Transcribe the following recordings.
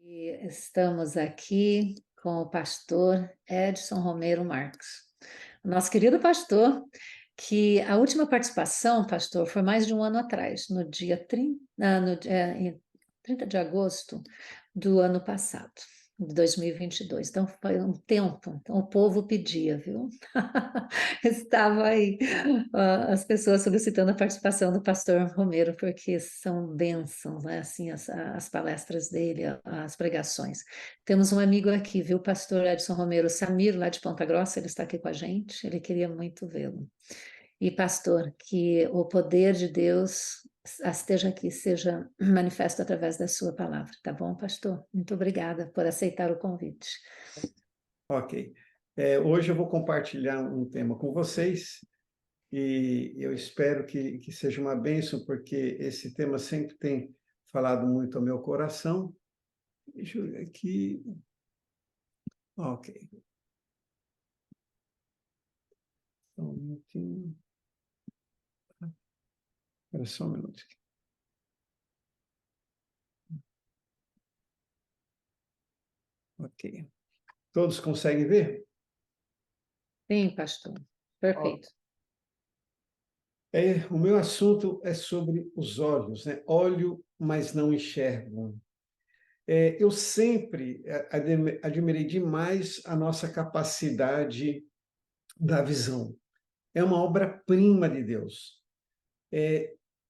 E estamos aqui com o pastor Edson Romero Marques, nosso querido pastor, que a última participação, pastor, foi mais de um ano atrás, no dia 30, em 30 de agosto do ano passado, de 2022. Então, foi um tempo. Então, o povo pedia, viu? Estava aí, as pessoas solicitando a participação do pastor Romero, porque são bênçãos, né? Assim, as palestras dele, as pregações. Temos um amigo aqui, viu, pastor Edson Romero, Samir, lá de Ponta Grossa, ele está aqui com a gente, ele queria muito vê-lo. E, pastor, que o poder de Deus esteja aqui, seja manifesto através da sua palavra, tá bom, pastor? Muito obrigada por aceitar o convite. Ok. Hoje eu vou compartilhar um tema com vocês e eu espero que seja uma bênção, porque esse tema sempre tem falado muito ao meu coração. Deixa eu ver aqui. Ok. Só um minutinho. Espera só um minuto. Ok. Todos conseguem ver? Sim, pastor. Ó, Perfeito. o meu assunto é sobre os olhos, né? Olho, mas não enxergo. Eu sempre admirei demais a nossa capacidade da visão. É uma obra-prima de Deus.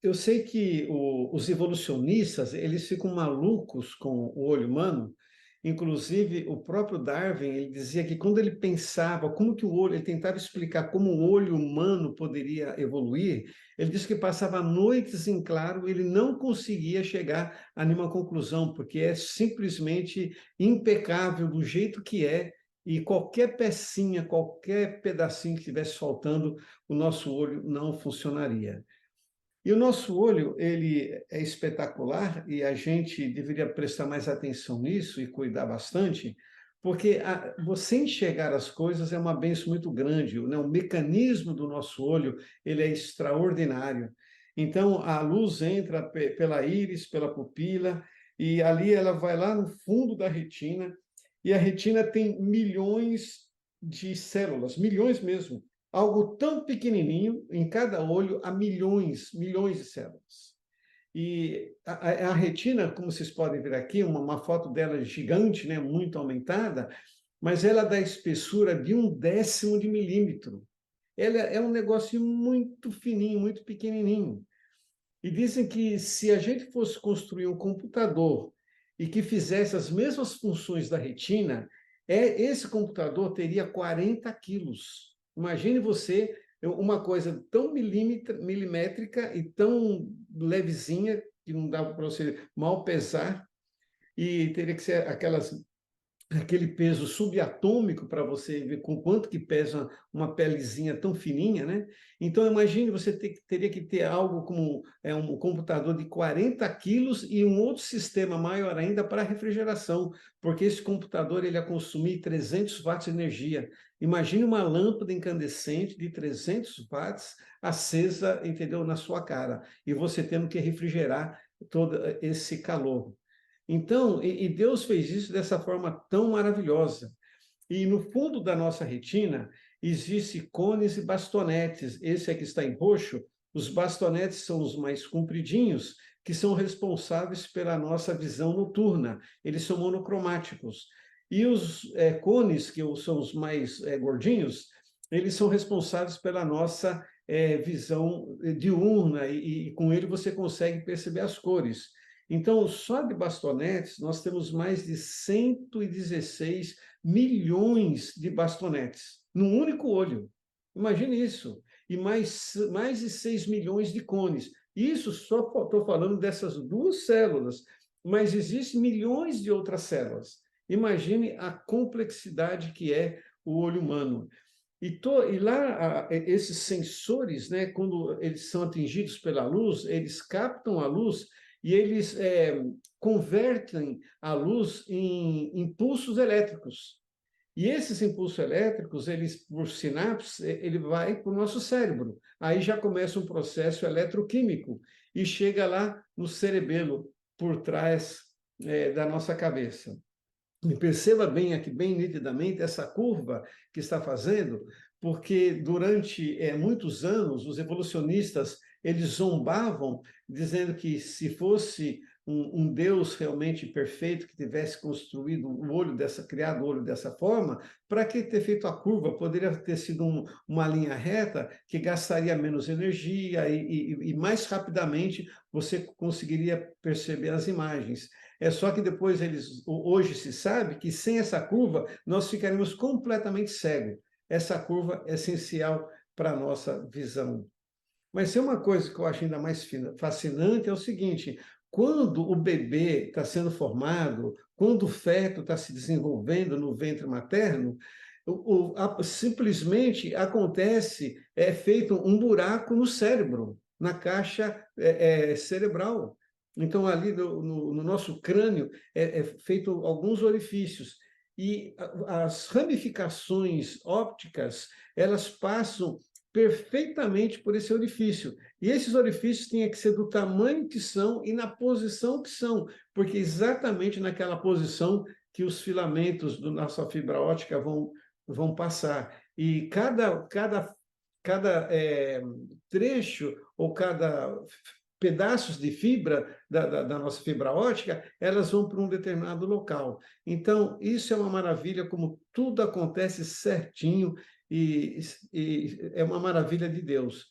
Eu sei que os evolucionistas, eles ficam malucos com o olho humano. Inclusive, o próprio Darwin, ele dizia que quando ele pensava como que o olho, ele tentava explicar como o olho humano poderia evoluir, ele disse que passava noites em claro, ele não conseguia chegar a nenhuma conclusão, porque é simplesmente impecável do jeito que é, e qualquer pecinha, qualquer pedacinho que estivesse faltando, o nosso olho não funcionaria. E o nosso olho, ele é espetacular e a gente deveria prestar mais atenção nisso e cuidar bastante, porque você enxergar as coisas é uma benção muito grande, né? O mecanismo do nosso olho, ele é extraordinário. Então, a luz entra pela íris, pela pupila, e ali ela vai lá no fundo da retina, e a retina tem milhões de células, milhões mesmo. Algo tão pequenininho, em cada olho há milhões, milhões de células. E a retina, como vocês podem ver aqui, uma foto dela gigante, né, muito aumentada, mas ela dá espessura de 1/10 de milímetro. Ela é um negócio muito fininho, muito pequenininho. E dizem que se a gente fosse construir um computador e que fizesse as mesmas funções da retina, esse computador teria 40 quilos. Imagine você uma coisa tão milimétrica e tão levezinha que não dá para você mal pesar, e teria que ser aquele peso subatômico para você ver com quanto que pesa uma pelezinha tão fininha, né? Então, imagine você teria que ter algo como um computador de 40 quilos e um outro sistema maior ainda para refrigeração, porque esse computador ele ia consumir 300 watts de energia. Imagine uma lâmpada incandescente de 300 watts acesa, entendeu, na sua cara, e você tendo que refrigerar todo esse calor. Então, e Deus fez isso dessa forma tão maravilhosa. E no fundo da nossa retina existe cones e bastonetes. Esse aqui está em roxo. Os bastonetes são os mais compridinhos, que são responsáveis pela nossa visão noturna. Eles são monocromáticos. E os cones, que são os mais gordinhos, eles são responsáveis pela nossa visão diurna, e com ele você consegue perceber as cores. Então, só de bastonetes, nós temos mais de 116 milhões de bastonetes, num único olho. Imagine isso. E mais de 6 milhões de cones. Isso só estou falando dessas duas células, mas existem milhões de outras células. Imagine a complexidade que é o olho humano. E lá, esses sensores, né, quando eles são atingidos pela luz, eles captam a luz e eles convertem a luz em impulsos elétricos. E esses impulsos elétricos, eles, por sinapses, ele vai para o nosso cérebro. Aí já começa um processo eletroquímico e chega lá no cerebelo, por trás. da nossa cabeça. E perceba bem aqui, bem nitidamente, essa curva que está fazendo, porque durante muitos anos, os evolucionistas, eles zombavam, dizendo que se fosse um Deus realmente perfeito, que tivesse construído o olho criado o olho dessa forma, para que ter feito a curva? Poderia ter sido uma linha reta que gastaria menos energia e mais rapidamente você conseguiria perceber as imagens. É só que depois hoje se sabe que sem essa curva nós ficaríamos completamente cegos. Essa curva é essencial para a nossa visão. Mas tem uma coisa que eu acho ainda mais fascinante, é o seguinte: quando o bebê está sendo formado, quando o feto está se desenvolvendo no ventre materno, simplesmente acontece, é feito um buraco no cérebro, na caixa cerebral. Então, ali no nosso crânio é feito alguns orifícios. E as ramificações ópticas, elas passam perfeitamente por esse orifício. E esses orifícios tinham que ser do tamanho que são e na posição que são, porque exatamente naquela posição que os filamentos da nossa fibra óptica vão passar. E cada trecho ou cada pedaços de fibra da nossa fibra óptica, elas vão para um determinado local. Então, isso é uma maravilha, como tudo acontece certinho, e é uma maravilha de Deus.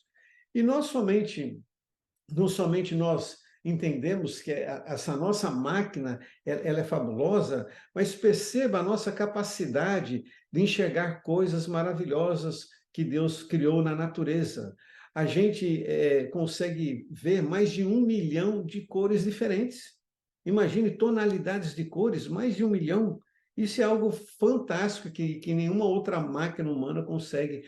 E não somente nós entendemos que essa nossa máquina ela é fabulosa, mas perceba a nossa capacidade de enxergar coisas maravilhosas que Deus criou na natureza. A gente consegue ver mais de 1 milhão de cores diferentes. Imagine tonalidades de cores, mais de 1 milhão. Isso é algo fantástico que nenhuma outra máquina humana consegue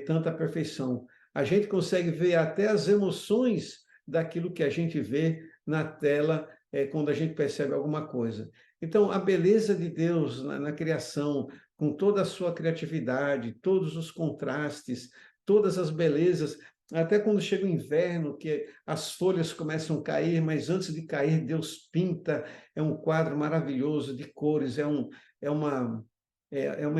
tanta perfeição. A gente consegue ver até as emoções daquilo que a gente vê na tela quando a gente percebe alguma coisa. Então, a beleza de Deus na criação, com toda a sua criatividade, todos os contrastes, todas as belezas, até quando chega o inverno, que as folhas começam a cair, mas antes de cair, Deus pinta, é um quadro maravilhoso de cores, é uma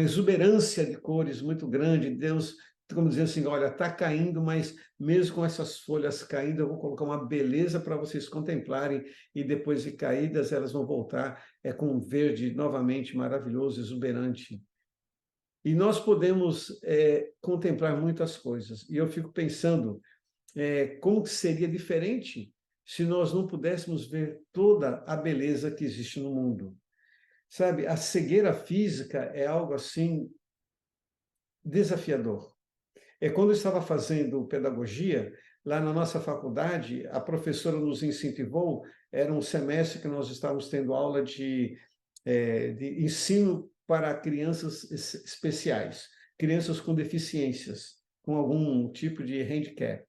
exuberância de cores muito grande. Deus, como dizer assim, olha, está caindo, mas mesmo com essas folhas caindo, eu vou colocar uma beleza para vocês contemplarem, e depois de caídas, elas vão voltar com um verde novamente maravilhoso, exuberante. E nós podemos contemplar muitas coisas. E eu fico pensando como que seria diferente se nós não pudéssemos ver toda a beleza que existe no mundo. Sabe, a cegueira física é algo assim desafiador. Quando eu estava fazendo pedagogia, lá na nossa faculdade, a professora nos incentivou, era um semestre que nós estávamos tendo aula de ensino para crianças especiais, crianças com deficiências, com algum tipo de handicap.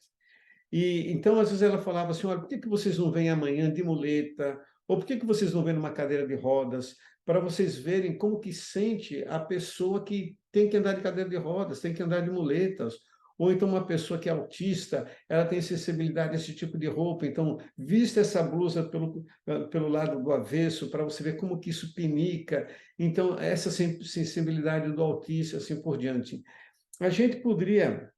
E então, às vezes, ela falava assim: olha, por que vocês não vêm amanhã de muleta? Ou por que vocês não vêm numa cadeira de rodas? Para vocês verem como que sente a pessoa que tem que andar de cadeira de rodas, tem que andar de muletas. Ou então uma pessoa que é autista, ela tem sensibilidade a esse tipo de roupa, então vista essa blusa pelo lado do avesso, para você ver como que isso pinica. Então, essa sensibilidade do autista, assim por diante. A gente poderia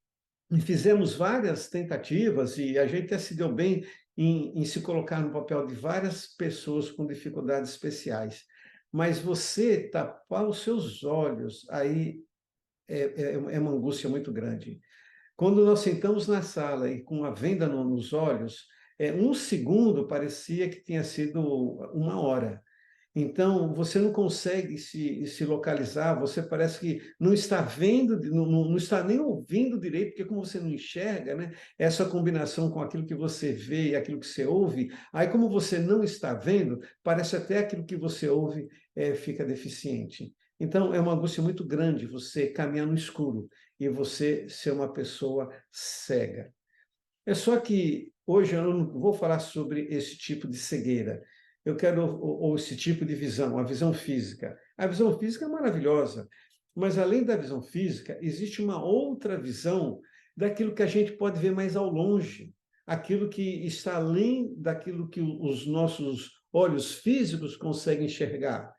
e fizemos várias tentativas, e a gente até se deu bem em se colocar no papel de várias pessoas com dificuldades especiais. Mas você tapar os seus olhos, aí é uma angústia muito grande. Quando nós sentamos na sala e com a venda nos olhos, 1 segundo parecia que tinha sido 1 hora. Então, você não consegue se localizar, você parece que não está vendo, não está nem ouvindo direito, porque como você não enxerga, né, essa combinação com aquilo que você vê e aquilo que você ouve, aí como você não está vendo, parece até aquilo que você ouve fica deficiente. Então, é uma angústia muito grande você caminhar no escuro e você ser uma pessoa cega. É só que hoje eu não vou falar sobre esse tipo de cegueira. Eu quero, ou esse tipo de visão, a visão física. A visão física é maravilhosa, mas além da visão física, existe uma outra visão daquilo que a gente pode ver mais ao longe, aquilo que está além daquilo que os nossos olhos físicos conseguem enxergar.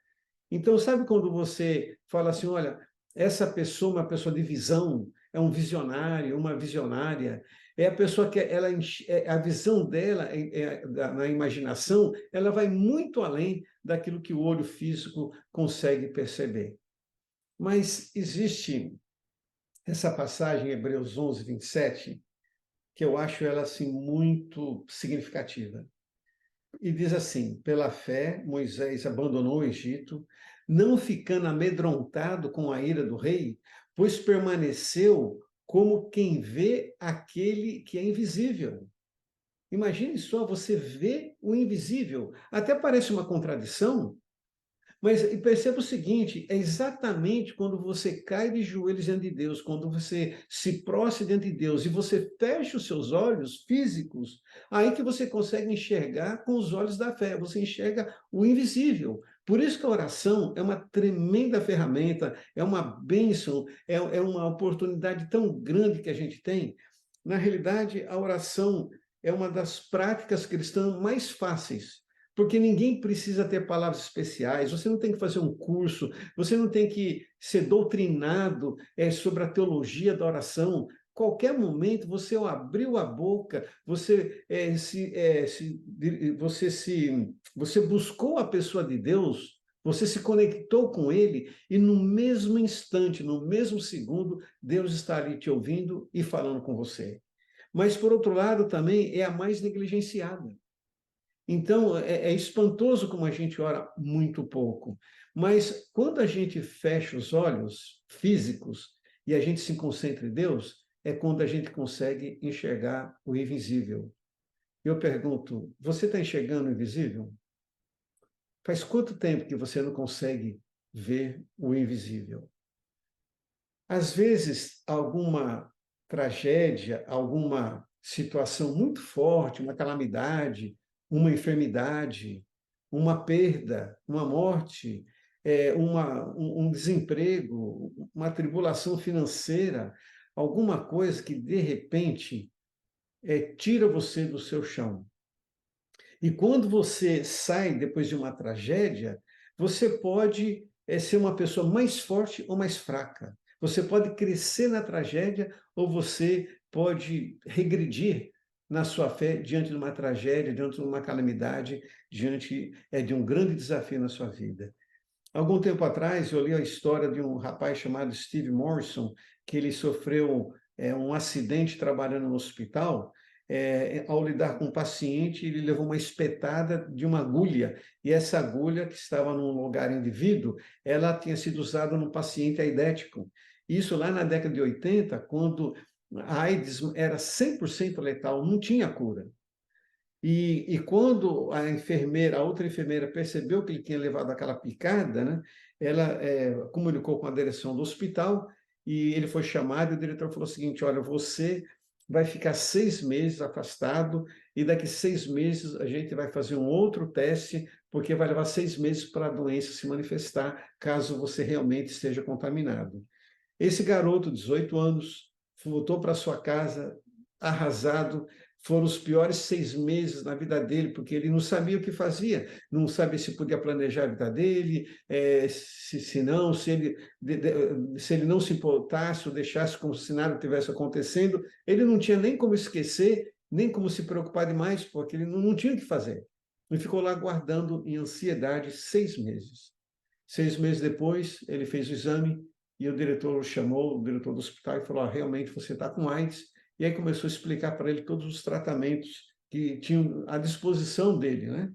Então, sabe quando você fala assim, olha, essa pessoa é uma pessoa de visão, é um visionário, uma visionária, é a pessoa que a visão dela na imaginação, ela vai muito além daquilo que o olho físico consegue perceber. Mas existe essa passagem em Hebreus 11, 27, que eu acho ela assim muito significativa. E diz assim: pela fé, Moisés abandonou o Egito, não ficando amedrontado com a ira do rei, pois permaneceu como quem vê aquele que é invisível. Imagine só, você vê o invisível. Até parece uma contradição, mas perceba o seguinte: é exatamente quando você cai de joelhos diante de Deus, quando você se prostra diante de Deus e você fecha os seus olhos físicos, aí que você consegue enxergar com os olhos da fé, você enxerga o invisível. Por isso que a oração é uma tremenda ferramenta, é uma bênção, é uma oportunidade tão grande que a gente tem. Na realidade, a oração é uma das práticas cristãs mais fáceis, porque ninguém precisa ter palavras especiais, você não tem que fazer um curso, você não tem que ser doutrinado sobre a teologia da oração. Qualquer momento, você abriu a boca, você buscou a pessoa de Deus, você se conectou com Ele, e no mesmo instante, no mesmo segundo, Deus está ali te ouvindo e falando com você. Mas, por outro lado, também é a mais negligenciada. Então, é espantoso como a gente ora muito pouco. Mas quando a gente fecha os olhos físicos e a gente se concentra em Deus, é quando a gente consegue enxergar o invisível. Eu pergunto, você está enxergando o invisível? Faz quanto tempo que você não consegue ver o invisível? Às vezes, alguma tragédia, alguma situação muito forte, uma calamidade, uma enfermidade, uma perda, uma morte, um desemprego, uma tribulação financeira, alguma coisa que de repente tira você do seu chão. E quando você sai depois de uma tragédia, você pode ser uma pessoa mais forte ou mais fraca. Você pode crescer na tragédia ou você pode regredir na sua fé diante de uma tragédia, diante de uma calamidade, diante de um grande desafio na sua vida. Algum tempo atrás, eu li a história de um rapaz chamado Steve Morrison, que ele sofreu um acidente trabalhando no hospital. Ao lidar com um paciente, ele levou uma espetada de uma agulha, e essa agulha, que estava num lugar indevido, ela tinha sido usada num paciente aidético. Isso lá na década de 80, quando a AIDS era 100% letal, não tinha cura. E quando a outra enfermeira percebeu que ele tinha levado aquela picada, né, ela comunicou com a direção do hospital e ele foi chamado e o diretor falou o seguinte: olha, você vai ficar 6 meses afastado e daqui 6 meses a gente vai fazer um outro teste, porque vai levar 6 meses para a doença se manifestar, caso você realmente esteja contaminado. Esse garoto, 18 anos, voltou para sua casa arrasado. Foram os piores 6 meses na vida dele, porque ele não sabia o que fazia, não sabia se podia planejar a vida dele, se não, se ele não se importasse ou deixasse como se nada tivesse acontecendo, ele não tinha nem como esquecer, nem como se preocupar demais, porque ele não tinha o que fazer. Ele ficou lá guardando em ansiedade 6 meses. 6 meses depois, ele fez o exame e o diretor chamou, o diretor do hospital, e falou: realmente você está com AIDS. E aí começou a explicar para ele todos os tratamentos que tinham à disposição dele, né?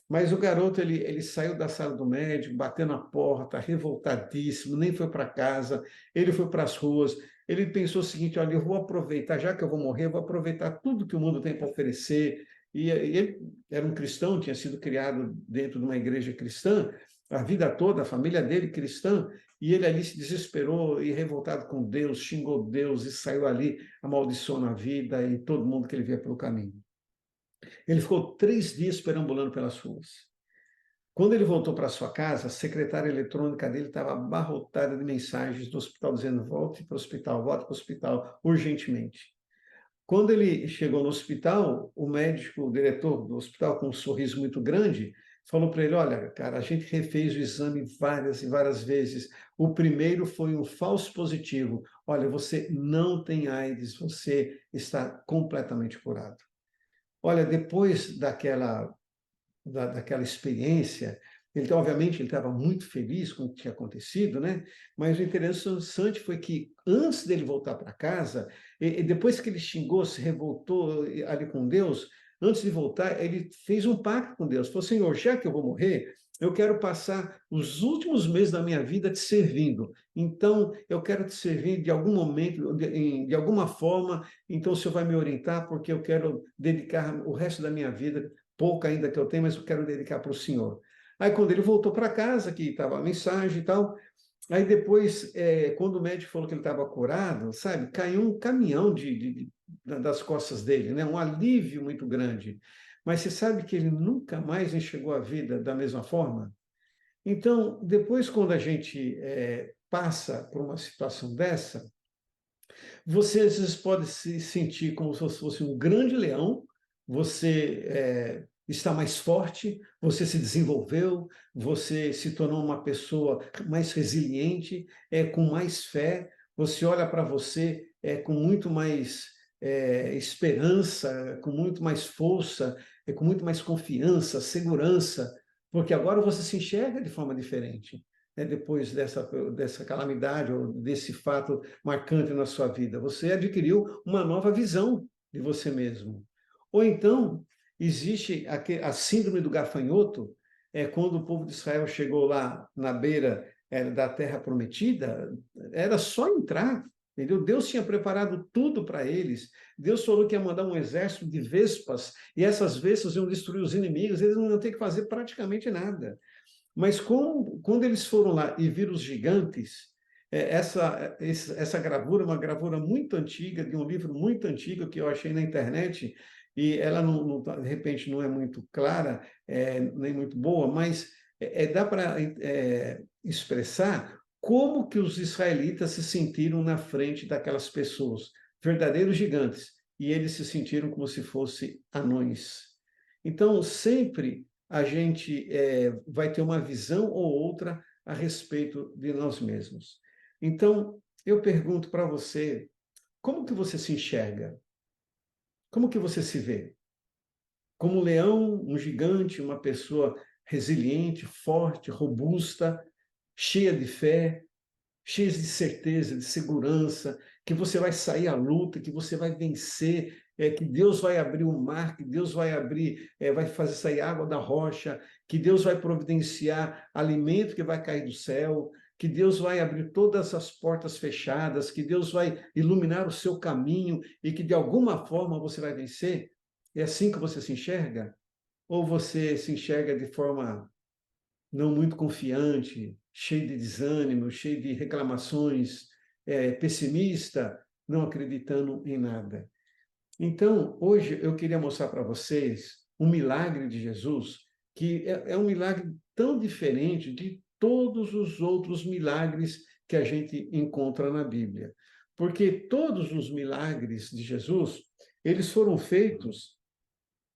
Mas o garoto, ele saiu da sala do médico, bateu na porta, revoltadíssimo, nem foi para casa, ele foi para as ruas. Ele pensou o seguinte: olha, eu vou aproveitar, já que eu vou morrer, eu vou aproveitar tudo que o mundo tem para oferecer. E ele era um cristão, tinha sido criado dentro de uma igreja cristã, a vida toda, a família dele cristã, e ele ali se desesperou e revoltado com Deus, xingou Deus e saiu ali amaldiçoando a vida e todo mundo que ele via pelo caminho. Ele ficou 3 dias perambulando pelas ruas. Quando ele voltou para sua casa, a secretária eletrônica dele estava abarrotada de mensagens do hospital dizendo: volte para o hospital, urgentemente. Quando ele chegou no hospital, o médico, o diretor do hospital, com um sorriso muito grande, falou para ele: Olha, cara, a gente refez o exame várias e várias vezes. O primeiro foi um falso positivo. Olha, você não tem AIDS, você está completamente curado. Olha, depois daquela experiência, ele, obviamente, ele estava muito feliz com o que tinha acontecido, né? Mas o interessante foi que, antes dele voltar para casa, e depois que ele xingou, se revoltou ali com Deus, antes de voltar, ele fez um pacto com Deus. Falou: Senhor, já que eu vou morrer, eu quero passar os últimos meses da minha vida te servindo. Então, eu quero te servir de algum momento, de alguma forma. Então, o Senhor vai me orientar, porque eu quero dedicar o resto da minha vida, pouca ainda que eu tenho, mas eu quero dedicar para o Senhor. Aí, quando ele voltou para casa, que estava a mensagem e tal, aí depois, quando o médico falou que ele estava curado, sabe, caiu um caminhão das costas dele, né? Um alívio muito grande. Mas você sabe que ele nunca mais enxergou a vida da mesma forma? Então, depois, quando a gente passa por uma situação dessa, você às vezes pode se sentir como se fosse um grande leão, você está mais forte, você se desenvolveu, você se tornou uma pessoa mais resiliente, com mais fé, você olha para você com muito mais esperança, com muito mais força, com muito mais confiança, segurança, porque agora você se enxerga de forma diferente, né, depois dessa calamidade ou desse fato marcante na sua vida. Você adquiriu uma nova visão de você mesmo. Ou então, existe a síndrome do gafanhoto, quando o povo de Israel chegou lá na beira da terra prometida, era só entrar. Entendeu? Deus tinha preparado tudo para eles. Deus falou que ia mandar um exército de vespas, e essas vespas iam destruir os inimigos, eles não iam ter que fazer praticamente nada. Mas quando eles foram lá e viram os gigantes, essa gravura é uma gravura muito antiga, de um livro muito antigo que eu achei na internet, e ela, de repente, não é muito clara, nem muito boa, mas dá para expressar como que os israelitas se sentiram na frente daquelas pessoas, verdadeiros gigantes, e eles se sentiram como se fossem anões. Então, sempre a gente vai ter uma visão ou outra a respeito de nós mesmos. Então, eu pergunto para você, como que você se enxerga? Como que você se vê? Como um leão, um gigante, uma pessoa resiliente, forte, robusta, cheia de fé, cheios de certeza, de segurança, que você vai sair à luta, que você vai vencer, que Deus vai abrir o mar, que Deus vai abrir, vai fazer sair água da rocha, que Deus vai providenciar alimento que vai cair do céu, que Deus vai abrir todas as portas fechadas, que Deus vai iluminar o seu caminho e que de alguma forma você vai vencer. É assim que você se enxerga? Ou você se enxerga de forma não muito confiante, cheio de desânimo, cheio de reclamações, pessimista, não acreditando em nada? Então, hoje eu queria mostrar para vocês um milagre de Jesus, que é um milagre tão diferente de todos os outros milagres que a gente encontra na Bíblia. Porque todos os milagres de Jesus, eles foram feitos,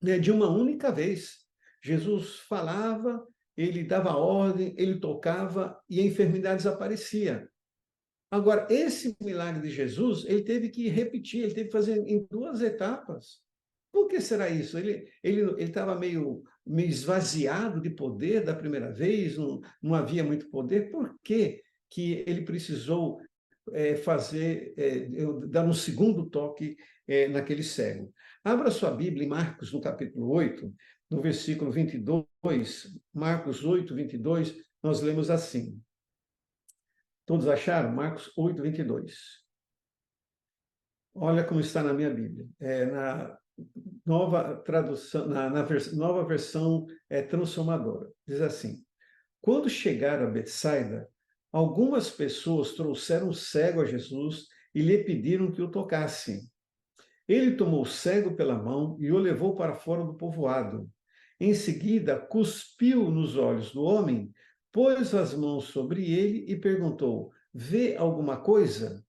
né, de uma única vez. Jesus falava, ele dava ordem, ele tocava e a enfermidade desaparecia. Agora, esse milagre de Jesus, ele teve que repetir, ele teve que fazer em duas etapas. Por que será isso? Ele estava meio esvaziado de poder da primeira vez, não havia muito poder. Por que que ele precisou dar um segundo toque naquele cego? Abra sua Bíblia em Marcos, no capítulo 8, no versículo 22, Marcos 8, 22, nós lemos assim. Todos acharam? Marcos 8, 22. Olha como está na minha Bíblia. Na nova tradução, nova versão transformadora. Diz assim: Quando chegaram a Betsaida, algumas pessoas trouxeram o cego a Jesus e lhe pediram que o tocasse. Ele tomou o cego pela mão e o levou para fora do povoado. Em seguida, cuspiu nos olhos do homem, pôs as mãos sobre ele e perguntou: Vê alguma coisa?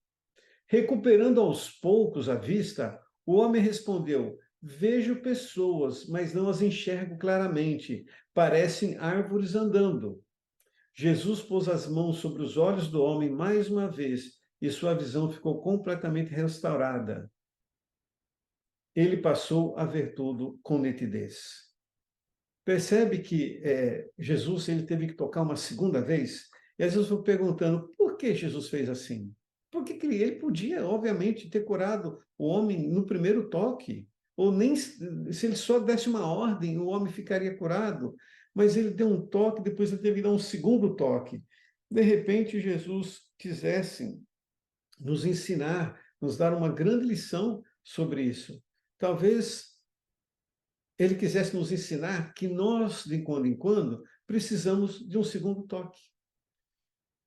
Recuperando aos poucos a vista, O homem respondeu: vejo pessoas, mas não as enxergo claramente. Parecem árvores andando. Jesus pôs as mãos sobre os olhos do homem mais uma vez e sua visão ficou completamente restaurada. Ele passou a ver tudo com nitidez. Percebe que Jesus ele teve que tocar uma segunda vez? E às vezes eu fico perguntando, por que Jesus fez assim? Porque ele podia, obviamente, ter curado o homem no primeiro toque, ou nem se ele só desse uma ordem, o homem ficaria curado. Mas ele deu um toque, depois ele teve que dar um segundo toque. De repente, Jesus quisesse nos ensinar, nos dar uma grande lição sobre isso. Talvez ele quisesse nos ensinar que nós, de quando em quando, precisamos de um segundo toque.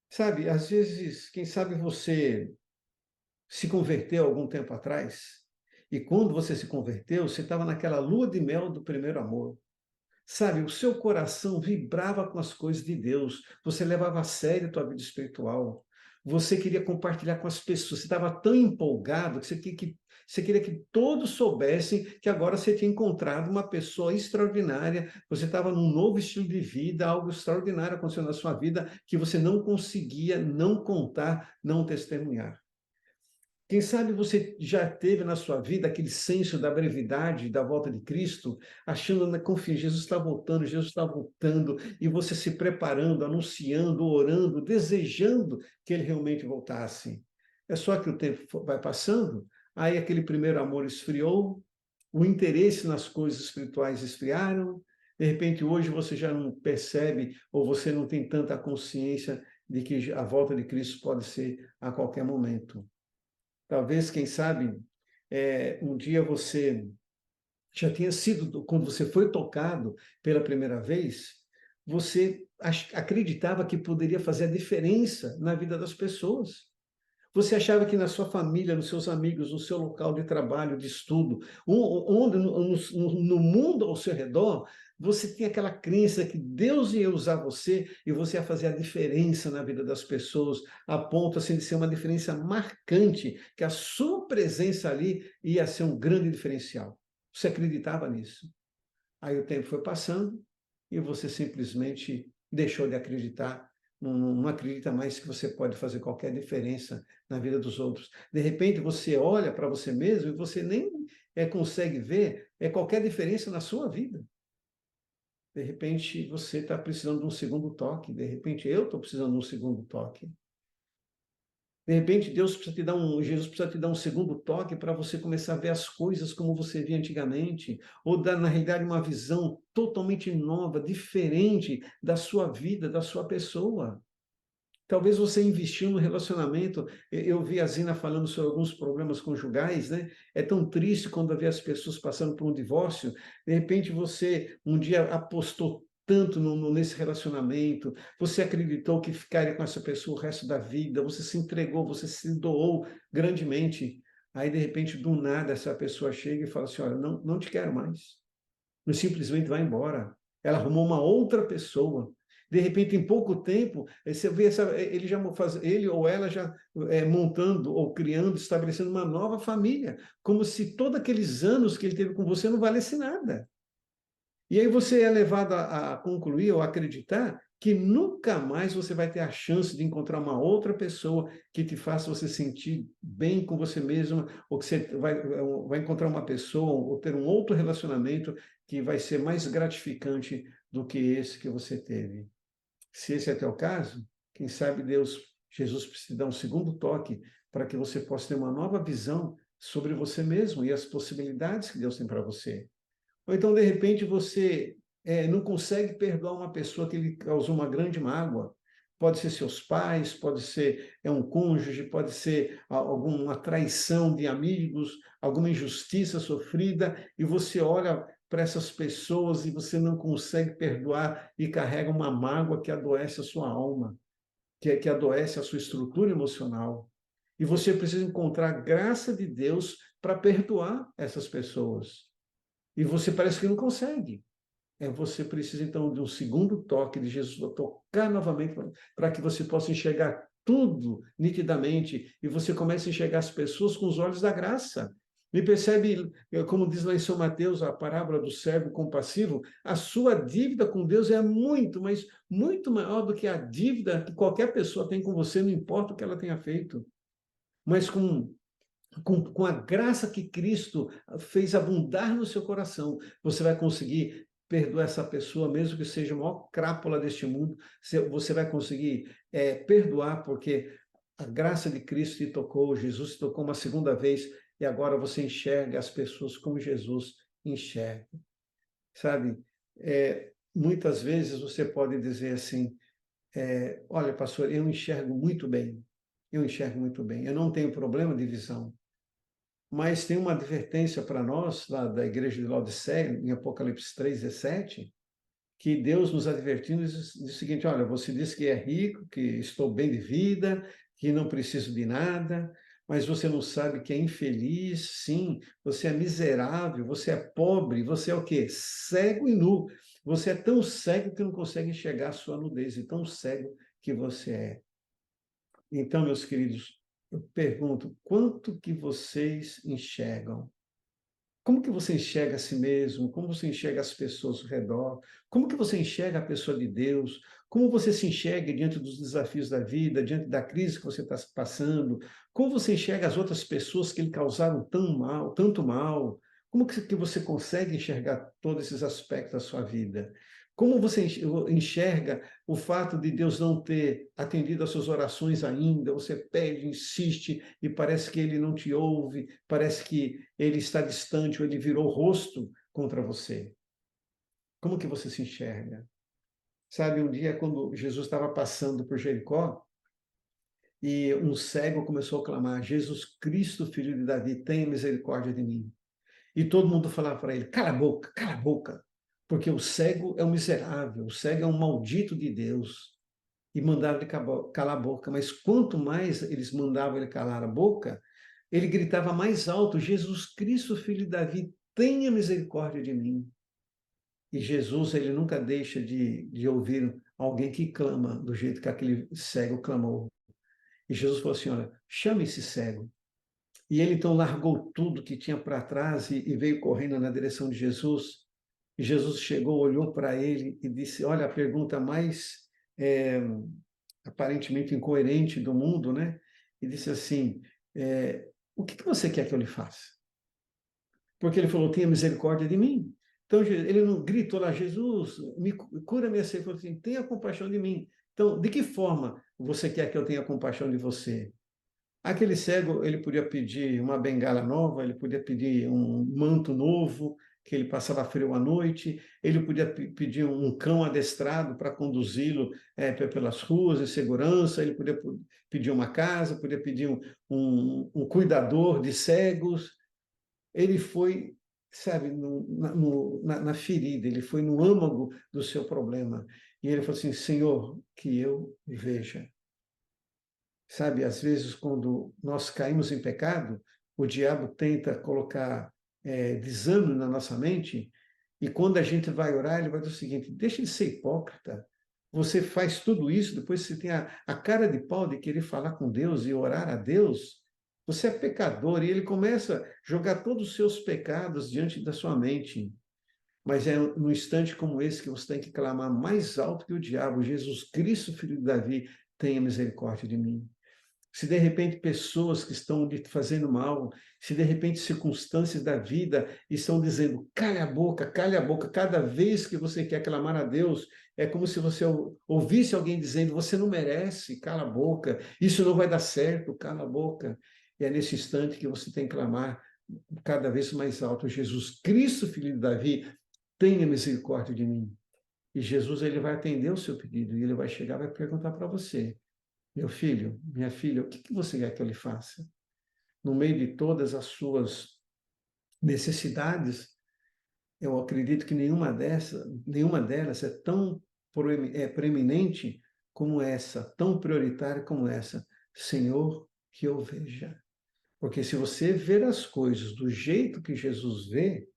Sabe, às vezes, quem sabe você se converteu algum tempo atrás, e quando você se converteu, você estava naquela lua de mel do primeiro amor. Sabe, o seu coração vibrava com as coisas de Deus, você levava a sério a tua vida espiritual, você queria compartilhar com as pessoas, você estava tão empolgado você queria que todos soubessem que agora você tinha encontrado uma pessoa extraordinária, você estava num novo estilo de vida, algo extraordinário aconteceu na sua vida que você não conseguia não contar, não testemunhar. Quem sabe você já teve na sua vida aquele senso da brevidade da volta de Cristo, achando, confia, Jesus está voltando, e você se preparando, anunciando, orando, desejando que ele realmente voltasse. É só que o tempo vai passando, aí aquele primeiro amor esfriou, o interesse nas coisas espirituais esfriaram, de repente hoje você já não percebe, ou você não tem tanta consciência de que a volta de Cristo pode ser a qualquer momento. Talvez, quem sabe, um dia você já tenha sido, quando você foi tocado pela primeira vez, você acreditava que poderia fazer a diferença na vida das pessoas. Você achava que na sua família, nos seus amigos, no seu local de trabalho, de estudo, onde no mundo ao seu redor, você tinha aquela crença que Deus ia usar você e você ia fazer a diferença na vida das pessoas, a ponto assim, de ser uma diferença marcante, que a sua presença ali ia ser um grande diferencial. Você acreditava nisso. Aí o tempo foi passando e você simplesmente deixou de acreditar, não acredita mais que você pode fazer qualquer diferença na vida dos outros. De repente você olha para você mesmo e você nem consegue ver qualquer diferença na sua vida. De repente você está precisando de um segundo toque, de repente eu estou precisando de um segundo toque. De repente, Jesus precisa te dar um segundo toque para você começar a ver as coisas como você via antigamente, ou dar, na realidade, uma visão totalmente nova, diferente da sua vida, da sua pessoa. Talvez você investiu no relacionamento. Eu vi a Zina falando sobre alguns problemas conjugais, né? É tão triste quando vê as pessoas passando por um divórcio. De repente, você um dia apostou tanto nesse relacionamento, você acreditou que ficaria com essa pessoa o resto da vida, você se entregou, você se doou grandemente. Aí, de repente, do nada, essa pessoa chega e fala assim: olha, não te quero mais. Não simplesmente vai embora. Ela arrumou uma outra pessoa. De repente, em pouco tempo, você vê ele ou ela já montando ou criando, estabelecendo uma nova família, como se todos aqueles anos que ele teve com você não valesse nada. E aí você é levado a concluir ou a acreditar que nunca mais você vai ter a chance de encontrar uma outra pessoa que te faça você sentir bem com você mesma, ou que você vai encontrar uma pessoa ou ter um outro relacionamento que vai ser mais gratificante do que esse que você teve. Se esse é teu caso, quem sabe Jesus precisa te dar um segundo toque para que você possa ter uma nova visão sobre você mesmo e as possibilidades que Deus tem para você. Ou então, de repente, você não consegue perdoar uma pessoa que lhe causou uma grande mágoa. Pode ser seus pais, pode ser um cônjuge, pode ser alguma traição de amigos, alguma injustiça sofrida, e você olha para essas pessoas e você não consegue perdoar e carrega uma mágoa que adoece a sua alma, que adoece a sua estrutura emocional. E você precisa encontrar a graça de Deus para perdoar essas pessoas. E você parece que não consegue. Você precisa, então, de um segundo toque de Jesus, tocar novamente, para que você possa enxergar tudo nitidamente e você comece a enxergar as pessoas com os olhos da graça. Me percebe, como diz lá em São Mateus, a parábola do servo compassivo, a sua dívida com Deus é muito, mas muito maior do que a dívida que qualquer pessoa tem com você, não importa o que ela tenha feito. Mas com a graça que Cristo fez abundar no seu coração, você vai conseguir perdoar essa pessoa, mesmo que seja a maior crápula deste mundo, você vai conseguir perdoar, porque a graça de Cristo te tocou, Jesus te tocou uma segunda vez, e agora você enxerga as pessoas como Jesus enxerga. Sabe? Muitas vezes você pode dizer assim, olha, pastor, eu enxergo muito bem, eu não tenho problema de visão, mas tem uma advertência para nós, lá da igreja de Laodiceia, em Apocalipse 3:17, que Deus nos advertindo diz o seguinte: olha, você diz que é rico, que estou bem de vida, que não preciso de nada, mas você não sabe que é infeliz, sim, você é miserável, você é pobre, você é o quê? Cego e nu. Você é tão cego que não consegue enxergar a sua nudez, e tão cego que você é. Então, meus queridos, eu pergunto, quanto que vocês enxergam? Como que você enxerga a si mesmo? Como você enxerga as pessoas ao redor? Como que você enxerga a pessoa de Deus? Como você se enxerga diante dos desafios da vida, diante da crise que você está passando? Como você enxerga as outras pessoas que lhe causaram tão mal, tanto mal? Como que você consegue enxergar todos esses aspectos da sua vida? Como você enxerga o fato de Deus não ter atendido às suas orações ainda? Você pede, insiste e parece que ele não te ouve, parece que ele está distante ou ele virou o rosto contra você. Como que você se enxerga? Sabe, um dia quando Jesus estava passando por Jericó e um cego começou a clamar: Jesus Cristo, filho de Davi, tenha misericórdia de mim. E todo mundo falava para ele: cala a boca, porque o cego é um miserável, o cego é um maldito de Deus. E mandaram ele calar a boca, mas quanto mais eles mandavam ele calar a boca, ele gritava mais alto: Jesus Cristo, filho de Davi, tenha misericórdia de mim. E Jesus, ele nunca deixa de ouvir alguém que clama do jeito que aquele cego clamou. E Jesus falou assim: olha, chame esse cego. E ele então largou tudo que tinha para trás e veio correndo na direção de Jesus. E Jesus chegou, olhou para ele e disse: olha, a pergunta mais é, aparentemente incoerente do mundo, né? E disse assim: o que você quer que eu lhe faça? Porque ele falou: tenha misericórdia de mim. Então ele não gritou lá: Jesus, me cura minha sede. Ele falou assim: tenha compaixão de mim. Então, de que forma você quer que eu tenha compaixão de você? Aquele cego, ele podia pedir uma bengala nova, ele podia pedir um manto novo, que ele passava frio à noite, ele podia pedir um cão adestrado para conduzi-lo pelas ruas em segurança, ele podia pedir uma casa, podia pedir um cuidador de cegos. Ele foi, sabe, na ferida, ele foi no âmago do seu problema. E ele falou assim: Senhor, que eu veja. Sabe, às vezes, quando nós caímos em pecado, o diabo tenta colocar desânimo na nossa mente, e quando a gente vai orar, ele vai dizer o seguinte: deixa de ser hipócrita. Você faz tudo isso, depois você tem a cara de pau de querer falar com Deus e orar a Deus. Você é pecador, e ele começa a jogar todos os seus pecados diante da sua mente. Mas é num instante como esse que você tem que clamar mais alto que o diabo: Jesus Cristo, filho de Davi, tenha misericórdia de mim. Se de repente pessoas que estão lhe fazendo mal, se de repente circunstâncias da vida estão dizendo: cale a boca, cada vez que você quer clamar a Deus, é como se você ouvisse alguém dizendo: você não merece, cala a boca, isso não vai dar certo, cala a boca. E é nesse instante que você tem que clamar cada vez mais alto: Jesus Cristo, filho de Davi, tenha misericórdia de mim. E Jesus, ele vai atender o seu pedido e ele vai chegar e vai perguntar para você: meu filho, minha filha, o que você quer que eu lhe faça? No meio de todas as suas necessidades, eu acredito que nenhuma delas é tão preeminente como essa, tão prioritária como essa. Senhor, que eu veja. Porque se você ver as coisas do jeito que Jesus vê,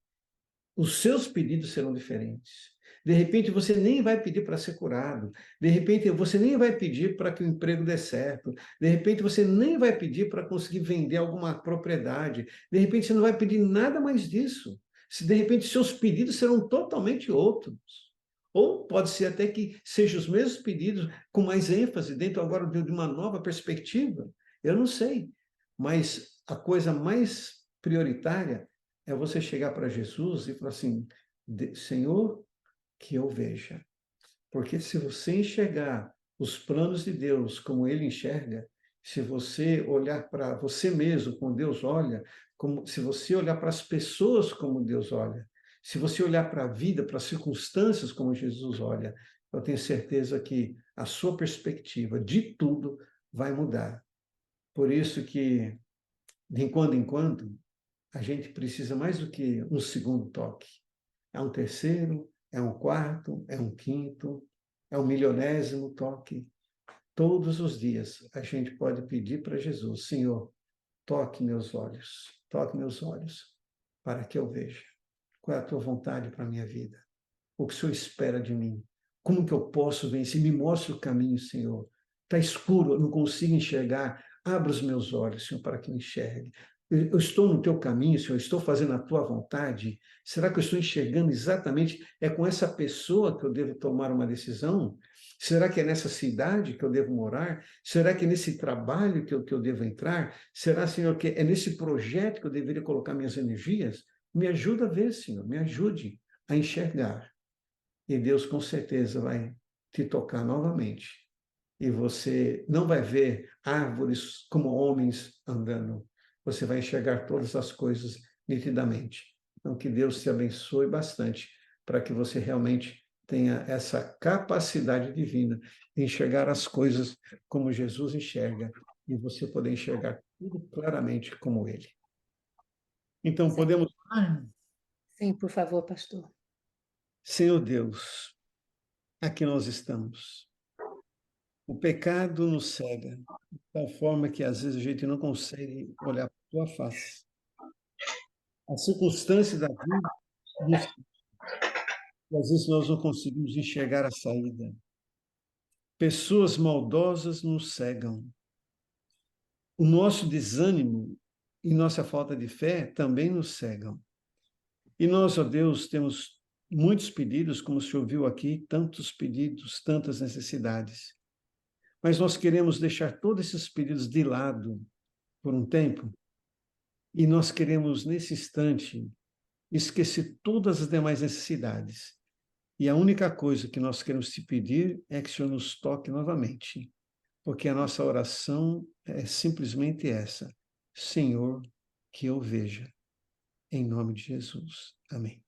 os seus pedidos serão diferentes. De repente, você nem vai pedir para ser curado. De repente, você nem vai pedir para que o emprego dê certo. De repente, você nem vai pedir para conseguir vender alguma propriedade. De repente, você não vai pedir nada mais disso. Se de repente seus pedidos serão totalmente outros. Ou pode ser até que sejam os mesmos pedidos com mais ênfase, dentro agora de uma nova perspectiva. Eu não sei. Mas a coisa mais prioritária é você chegar para Jesus e falar assim: Senhor, que eu veja. Porque se você enxergar os planos de Deus como ele enxerga, se você olhar para você mesmo como Deus olha, como se você olhar para as pessoas como Deus olha, se você olhar para a vida, para as circunstâncias como Jesus olha, eu tenho certeza que a sua perspectiva de tudo vai mudar. Por isso que, de quando em quando, a gente precisa mais do que um segundo toque. É um terceiro, é um quarto, é um quinto, é um milionésimo toque. Todos os dias a gente pode pedir para Jesus: Senhor, toque meus olhos, para que eu veja. Qual é a tua vontade para a minha vida? O que o Senhor espera de mim? Como que eu posso vencer? Me mostre o caminho, Senhor. Está escuro, eu não consigo enxergar. Abra os meus olhos, Senhor, para que eu enxergue. Eu estou no teu caminho, Senhor, estou fazendo a tua vontade. Será que eu estou enxergando exatamente? É com essa pessoa que eu devo tomar uma decisão? Será que é nessa cidade que eu devo morar? Será que é nesse trabalho que eu devo entrar? Será, Senhor, que é nesse projeto que eu deveria colocar minhas energias? Me ajuda a ver, Senhor, me ajude a enxergar. E Deus com certeza vai te tocar novamente. E você não vai ver árvores como homens andando. Você vai enxergar todas as coisas nitidamente. Então, que Deus te abençoe bastante para que você realmente tenha essa capacidade divina de enxergar as coisas como Jesus enxerga e você poder enxergar tudo claramente como Ele. Então, podemos... Sim, por favor, pastor. Senhor Deus, aqui nós estamos. O pecado nos cega, de tal forma que às vezes a gente não consegue olhar para a tua face. A circunstância da vida, às vezes nós não conseguimos enxergar a saída. Pessoas maldosas nos cegam. O nosso desânimo e nossa falta de fé também nos cegam. E nós, ó Deus, temos muitos pedidos, como o Senhor viu aqui, tantos pedidos, tantas necessidades. Mas nós queremos deixar todos esses pedidos de lado por um tempo e nós queremos, nesse instante, esquecer todas as demais necessidades. E a única coisa que nós queremos te pedir é que o Senhor nos toque novamente, porque a nossa oração é simplesmente essa: Senhor, que eu veja. Em nome de Jesus. Amém.